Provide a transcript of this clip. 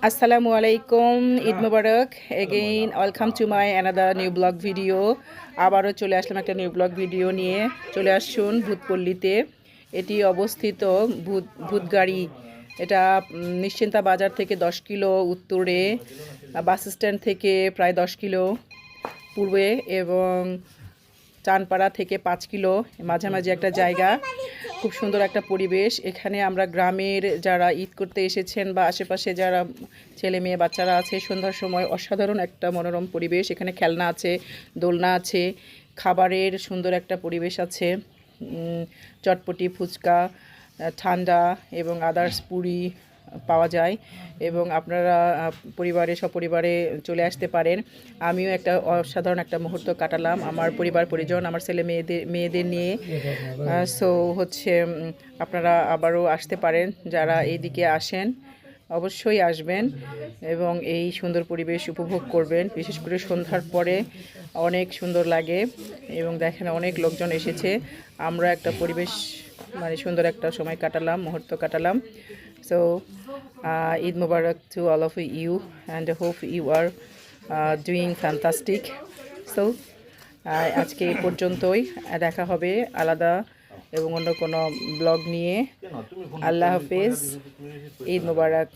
Assalamu alaikum, Eid Mubarak. Again, welcome to my another new blog video. আবারও চলে আসলাম একটা new blog video নিয়ে। চলে আসুন ভূতপল্লীতে। এটি অবস্থিত ভূতগাড়ি। এটা নিশ্চিন্তা বাজার থেকে 10 কিলো উত্তরে, বাস স্ট্যান্ড থেকে প্রায় 10 কিলো পূর্বে এবং চানপাড়া থেকে 5 কিলো মাঝামাঝি একটা জায়গা। খুব সুন্দর একটা পরিবেশ। এখানে আমরা গ্রামের যারা ঈদ করতে এসেছেন বা আশেপাশে যারা ছেলে মেয়ে বাচ্চারা আছে, সন্ধ্যার সময় অসাধারণ একটা মনোরম পরিবেশ। এখানে খেলনা আছে, দোলনা আছে, খাবারের সুন্দর একটা পরিবেশ আছে, চটপটি, ফুচকা, ঠান্ডা এবং আদার্স পুরি পাওয়া যায় এবং আপনারা সপরিবারে চলে আসতে পারেন। আমিও একটা অসাধারণ একটা মুহূর্ত কাটালাম আমার পরিবার পরিজন, আমার ছেলে মেয়েদের নিয়ে। সো আপনারা আবারও আসতে পারেন। যারা এইদিকে আসেন অবশ্যই আসবেন এবং এই সুন্দর পরিবেশ উপভোগ করবেন। বিশেষ করে সন্ধ্যার পরে অনেক সুন্দর লাগে এবং দেখেন অনেক লোকজন এসেছে। আমরা একটা পরিবেশ সুন্দর একটা সময় কাটালাম, মুহূর্ত কাটালাম। So, Eid Mubarak to all of you, and I hope you are doing fantastic. So, আজকে এই পর্যন্তই। দেখা হবে আলাদা এবং অন্য কোনো ব্লগ নিয়ে। আল্লাহ হাফেজ, ঈদ মুবারক।